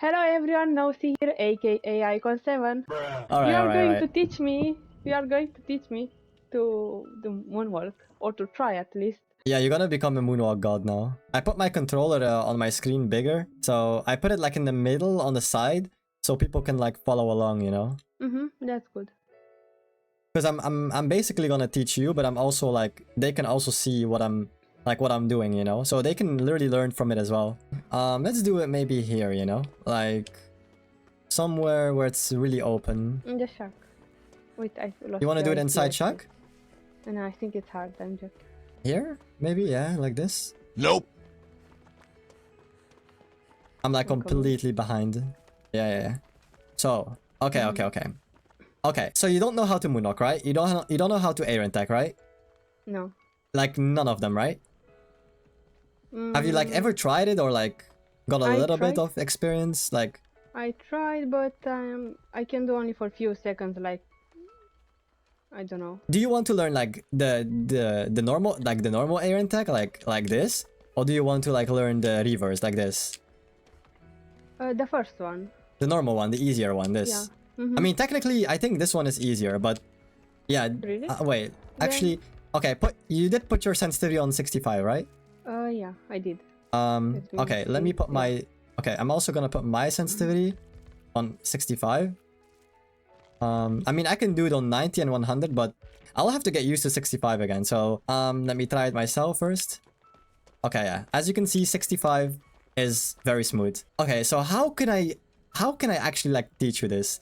Hello everyone, Nosy here, aka Icon7. All You right, all are right, all going right. to teach me. You are going to teach me to do moonwalk, or to try at least. Yeah, you're gonna become a moonwalk god now. I put my controller on my screen bigger, so I put it like in the middle on the side, so people can like follow along, you know. That's good. Because I'm basically gonna teach you, but I'm also like they can also see what I'm doing, you know. So they can literally learn from it as well. Let's do it maybe here, you know, like somewhere where it's really open. In the shack. Wait, I lost You want to do the it IP inside actually. Chuck? And I think it's hard. I'm just. Here? Maybe, yeah, like this. Nope. I'm like Come on. completely behind. Yeah. So, okay. So you don't know how to moonwalk, right? You don't know how to air attack, right? No. Like none of them, right? Have you like Mm, ever tried it or like got a I little bit tried. of experience? Like, I tried, but I can do only for a few seconds. Like, I don't know. do you want to learn like the normal air attack like this, or do you want to like learn the reverse like this? The first one. The normal one, the easier one, this. Yeah. I mean, technically, I think this one is easier, but yeah. Really? Wait, actually, okay. You did put your sensitivity on 65, right? Yeah, I did. Okay. Let me put my. Okay, I'm also gonna put my sensitivity on 65. I mean, I can do it on 90 and 100, but I'll have to get used to 65 again. So, let me try it myself first. Okay, yeah. As you can see, 65 is very smooth. Okay, so how can I actually like teach you this?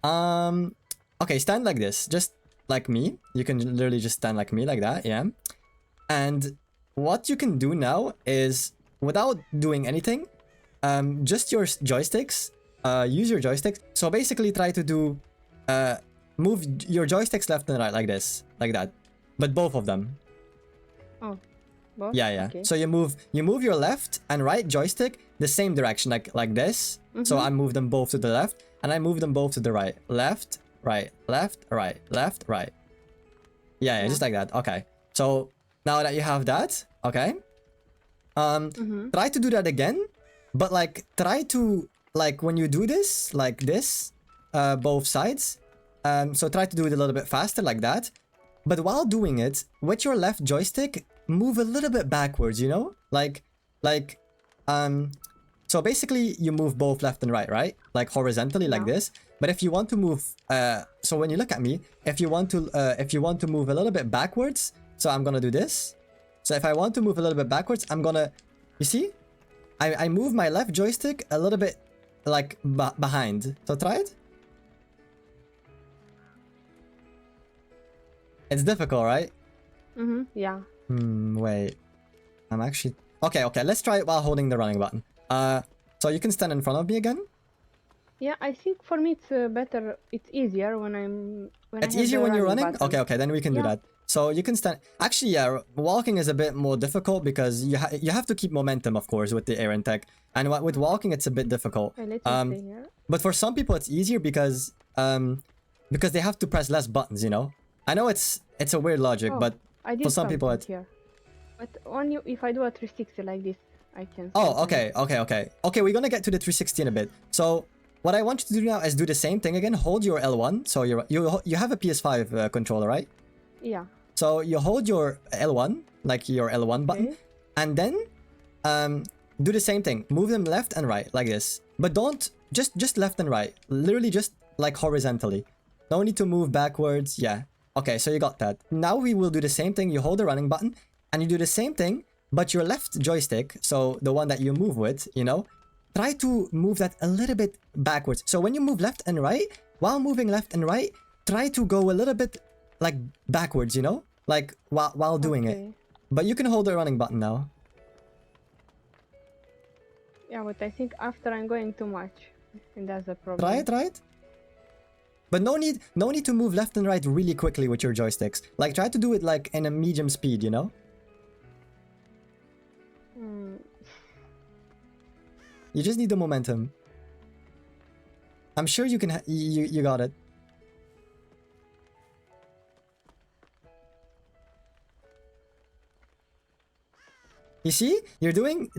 Okay, stand like this, just like me. You can literally just stand like me like that, yeah. And what you can do now is, without doing anything, just your joysticks, use your joysticks. So basically try to do, move your joysticks left and right like this, like that. But both of them. Oh. Both? Yeah. Okay. So you move your left and right joystick the same direction, like this. So I move them both to the left, and I move them both to the right. Left, right, left, right, left, right. Yeah, just like that. Okay. So now that you have that, okay. Try to do that again, but like try to like when you do this, like this, both sides. So try to do it a little bit faster like that. But while doing it, with your left joystick, move a little bit backwards, you know? So basically you move both left and right, right? Like horizontally like this. But if you want to move, so when you look at me, if you want to move a little bit backwards, so I'm gonna do this. So if I want to move a little bit backwards, I'm gonna, you see? I move my left joystick a little bit like behind. So try it. It's difficult, right? Yeah. Wait. I'm actually... Okay, let's try it while holding the running button. So you can stand in front of me again? Yeah, I think for me it's better. It's easier when I'm... It's easier when you're running? Button. Okay, then we can do that. So you can stand... Actually, yeah, walking is a bit more difficult because you have to keep momentum, of course, with the air and tech. And with walking, it's a bit difficult. Okay, let me stay here. But for some people, it's easier because they have to press less buttons, you know? I know it's a weird logic, but for some people it's... Here. But only if I do a 360 like this, I can... Oh, okay. Okay, we're gonna get to the 360 in a bit. So what I want you to do now is do the same thing again. Hold your L1. So you have a PS5 controller, right? Yeah. So you hold your L1, like your L1 button, and then do the same thing. Move them left and right like this. But don't just left and right. Literally just like horizontally. No need to move backwards. Yeah. Okay, so you got that. Now we will do the same thing. You hold the running button and you do the same thing, but your left joystick, so the one that you move with, you know, try to move that a little bit backwards. So when you move left and right, while moving left and right, try to go a little bit like backwards, you know, like while doing it. But you can hold the running button now. Yeah, but I think after I'm going too much, and that's the problem. Try it. But no need to move left and right really quickly with your joysticks. Like try to do it like in a medium speed, you know? You just need the momentum. I'm sure you can you got it. You see? You're doing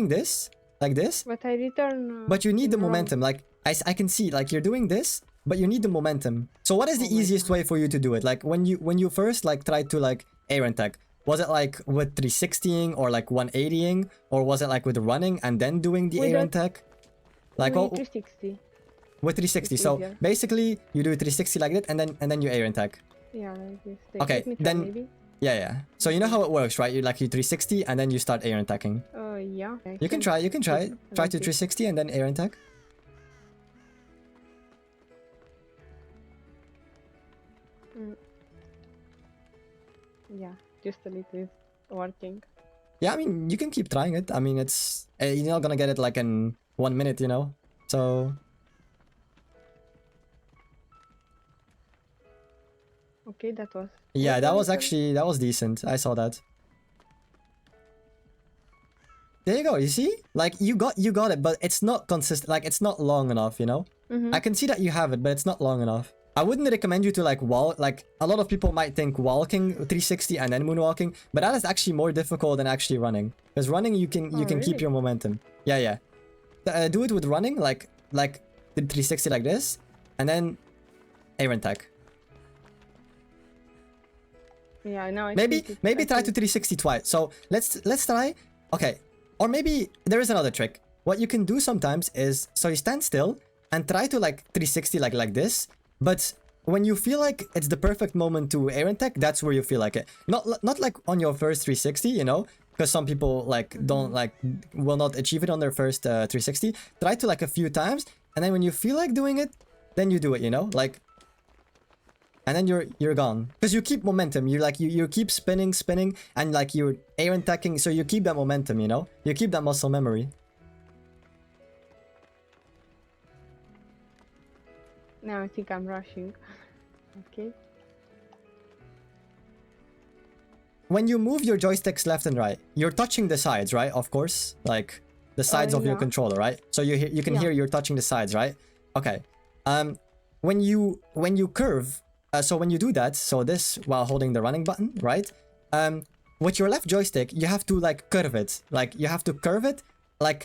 this like this. But I return. But you need the wrong. momentum. Like I can see, like you're doing this, but you need the momentum. So what is the Oh my easiest God. way for you to do it? Like when you first like tried to like air attack, was it like with 360ing or like 180ing, or was it like with running and then doing the With air that- attack? Like With what 360. with 360? It's So easier. basically you do 360 like that, and then you air attack. Yeah, like this. Okay, Let me try, then maybe. yeah. So you know how it works, right? You like you 360 and then you start air attacking. Yeah. You can try it. Try like to this. 360 and then air attack. Yeah, just a little bit working. Yeah, I mean, you can keep trying it. I mean, it's you're not gonna get it like in 1 minute, you know. So Okay, that was. yeah, that was little- actually decent. I saw that. There you go. You see, like you got it, but it's not consistent. Like it's not long enough, you know. Mhm. I can see that you have it, but it's not long enough. I wouldn't recommend you to like walk. Like a lot of people might think walking 360 and then moonwalking, but that is actually more difficult than actually running. Because running, you can keep really? your momentum. Yeah. Do it with running, like the 360 like this, and then air attack. Yeah, now I Maybe think it- I try to think- 360 twice. So let's try. Okay, or maybe there is another trick. What you can do sometimes is so you stand still and try to like 360 like this. But when you feel like it's the perfect moment to air attack, that's where you feel like it. Not like on your first 360, you know, because some people like don't like will not achieve it on their first 360. Try to like a few times, and then when you feel like doing it, then you do it. You know, like. And then you're gone because you keep momentum. You like you keep spinning, and like you're air attacking, so you keep that momentum. You know, you keep that muscle memory. Now I think I'm rushing. Okay. When you move your joysticks left and right, you're touching the sides, right? Of course, like the sides of your Yeah. controller, right? So you can Yeah. hear you're touching the sides, right? Okay. When you curve, so when you do that, so this while holding the running button, right? With your left joystick, you have to like curve it, like you have to curve it, on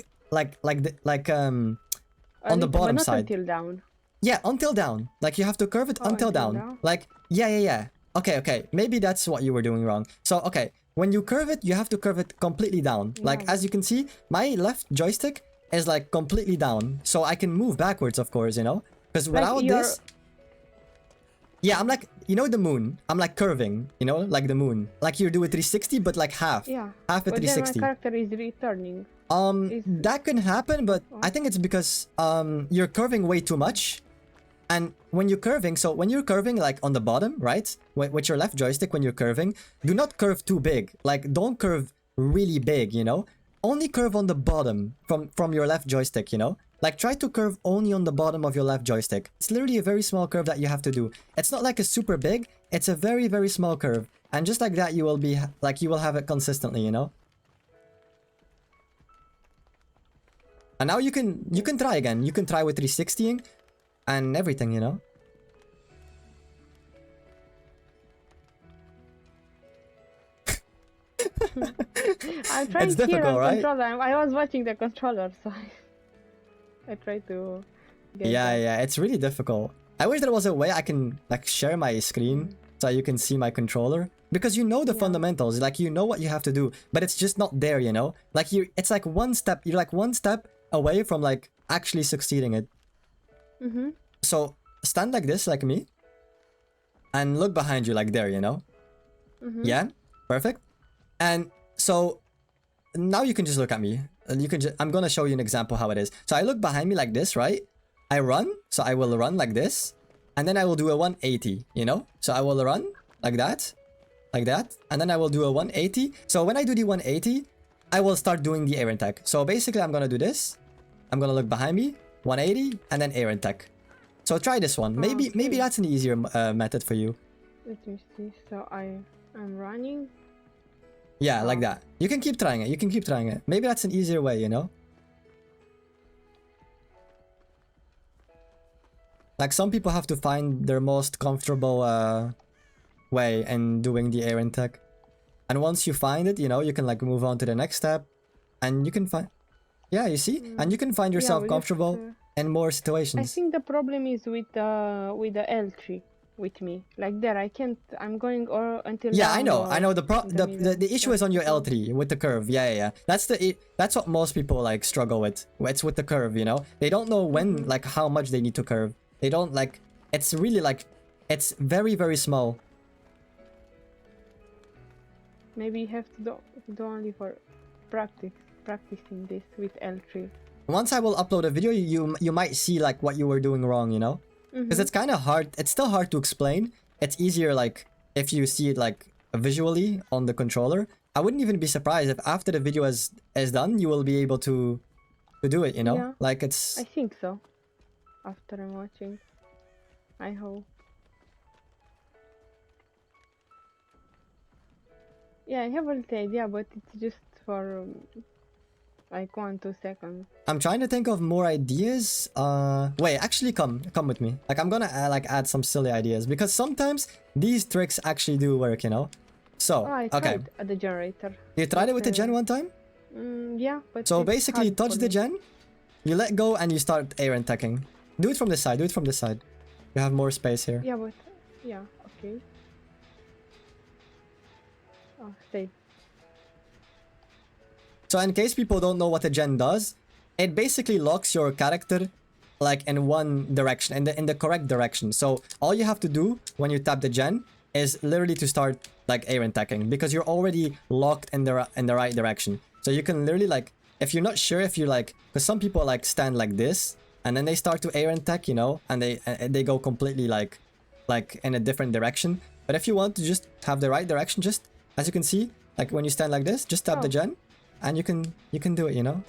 the But bottom not side. until down. Yeah, until down. Like you have to curve it until until down. down? Like yeah. Okay. Maybe that's what you were doing wrong. So okay, when you curve it, you have to curve it completely down. Like Yeah. as you can see, my left joystick is like completely down, so I can move backwards, of course, you know. Because Like without you're- this, yeah, I'm like, you know, the moon. I'm like curving, you know, like the moon. Like you do a 360, but like half. Yeah. Half a But then my 360. character is returning. is- That can happen, but I think it's because you're curving way too much. And when you're curving, so when you're curving like on the bottom, right? With your left joystick, when you're curving, do not curve too big. Like don't curve really big, you know? Only curve on the bottom from your left joystick, you know? Like try to curve only on the bottom of your left joystick. It's literally a very small curve that you have to do. It's not like a super big, it's a very, very small curve. And just like that, you will be like, you will have it consistently, you know? And now you can try again. You can try with 360ing and everything, you know? I'm trying It's here difficult, on right? controller. I was watching the controller, so I try to. Get Yeah, that. yeah, it's really difficult. I wish there was a way I can like share my screen so you can see my controller. Because you know the Yeah. fundamentals, like you know what you have to do, but it's just not there, you know? Like it's like you're like one step away from like actually succeeding it. Mm-hmm. So stand like this, like me, and look behind you like there, you know? Mm-hmm. Yeah, perfect. And so now you can just look at me. And you can just, I'm gonna show you an example how it is. So I look behind me like this, right? I run, so I will run like this, and then I will do a 180, you know? So I will run like that, and then I will do a 180. So when I do the 180, I will start doing the air attack. So basically I'm gonna do this. I'm gonna look behind me, 180, and then air attack. So try this one. Maybe Okay. that's an easier method for you. Let me see. So I'm running. Yeah, like that. You can keep trying it. You can keep trying it. Maybe that's an easier way, you know? Like some people have to find their most comfortable way in doing the air attack. And once you find it, you know, you can like move on to the next step. And you can find... Yeah, you see? And you can find Yeah, yourself we comfortable just, in more I situations. think the problem is with the L3 with me. Like there, I can't. I'm going or until Yeah, down I know or the pro in the middle. the issue is That's on the your problem. L3 with the curve. Yeah, yeah, yeah. That's what most people like struggle with. It's with the curve, you know? They don't know when like how much they need to curve. They don't like it's really like it's very very small. Maybe you have to do only for practicing this with L3. Once I will upload a video, you might see like what you were doing wrong, you know? Because it's kind of hard. It's still hard to explain. It's easier like if you see it like visually on the controller. I wouldn't even be surprised if after the video is done, you will be able to do it, you know? Yeah, Like it's I think so. After I'm watching, I hope. Yeah, I have a little idea, but it's just for like 1-2 seconds. I'm trying to think of more ideas. Wait, actually come with me. Like I'm gonna add some silly ideas because sometimes these tricks actually do work, you know? So, Oh, I okay. tried at the generator. You tried it with the But, gen one time? Yeah, but So it's basically hard touch for the me. gen, you let go and you start air attacking. Do it from this side, do it from this side. You have more space here. Yeah, but yeah, okay. Oh, stay. So in case people don't know what a gen does, it basically locks your character like in one direction, in the correct direction. So all you have to do when you tap the gen is literally to start like air attacking because you're already locked in the right direction. So you can literally like if you're not sure if you like because some people like stand like this and then they start to air attack, you know, and they go completely like in a different direction. But if you want to just have the right direction, just as you can see, like when you stand like this, just tap the Oh. gen and you can do it, you know?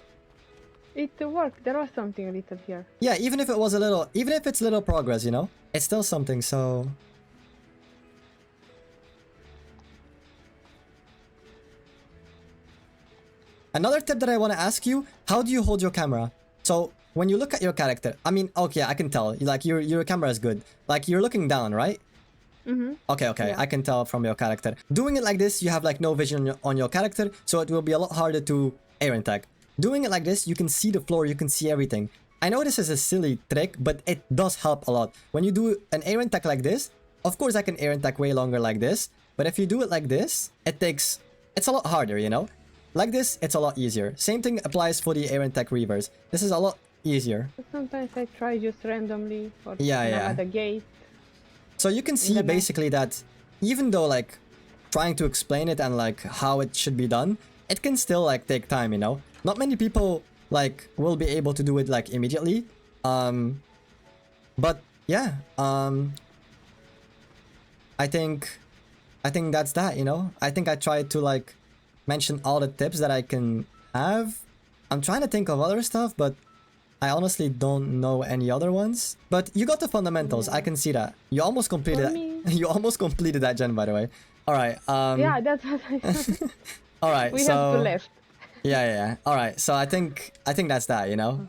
It worked. There was something a little here. Yeah, even if it was a little, even if it's little progress, you know? It's still something, so... Another tip that I want to ask you, how do you hold your camera? So, when you look at your character, I mean, okay, I can tell, like, your camera is good. Like, you're looking down, right? Okay, Yeah. I can tell from your character. Doing it like this, you have like no vision on your character, so it will be a lot harder to air attack. Doing it like this, you can see the floor, you can see everything. I know this is a silly trick, but it does help a lot. When you do an air attack like this, of course I can air attack way longer like this, but if you do it like this, it's a lot harder, you know? Like this, it's a lot easier. Same thing applies for the air attack reverse. This is a lot easier. But sometimes I try just randomly or Yeah, when yeah. I'm at the gate. So you can see the map. basically that even though like trying to explain it and like how it should be done, it can still like take time, you know? Not many people like will be able to do it like immediately. But yeah, I think that's that, you know? I think I tried to like mention all the tips that I can have. I'm trying to think of other stuff, but I honestly don't know any other ones. But you got the fundamentals. I can see that. You almost completed For that. me- You almost completed that gen, by the way. All right. Yeah, that's what I All right. We so have to left. yeah. All right. So I think that's that, you know.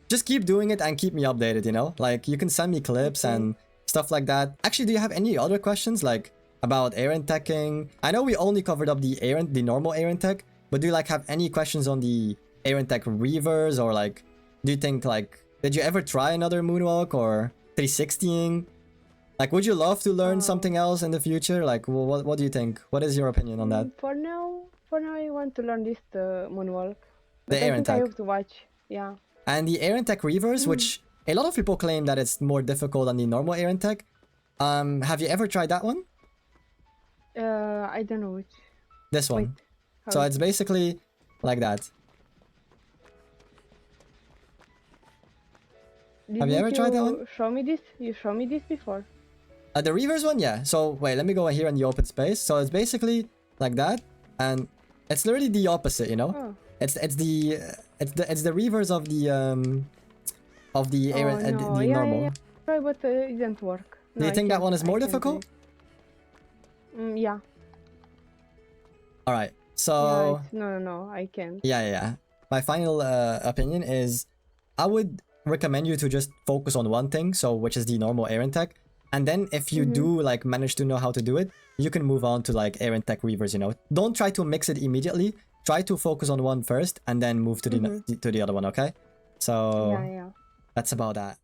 Just keep doing it and keep me updated, you know. Like you can send me clips and stuff like that. Actually, do you have any other questions like about air attacking? I know we only covered up the normal air attack, but do you like have any questions on the air attack reverse or like do you think like did you ever try another moonwalk or 360ing? Like would you love to learn something else in the future? Like what do you think? What is your opinion on that? For now, I want to learn this moonwalk. The But air I think I attack. have to watch. Yeah. And the air attack reverse, which a lot of people claim that it's more difficult than the normal air attack. Have you ever tried that one? I don't know which. This one. Wait. So How- it's basically like that. Have you Didn't ever tried that one? Show me this. You show me this before. The reverse one, yeah. So wait, let me go here in the open space. So it's basically like that, and it's literally the opposite, you know. Oh. It's the reverse of the air Oh, the no. Yeah, normal. yeah. Try, but it didn't work. Do No, you I think that can't- one is I more can't do difficult? it. Yeah. All right. Yeah, So no. I can't. yeah. My final opinion is, I would recommend you to just focus on one thing. So which is the normal air attack, and then if you do like manage to know how to do it, you can move on to like air attack reverse. You know, don't try to mix it immediately try to focus on one first and then move to the other one, okay? So Yeah, yeah. that's about that.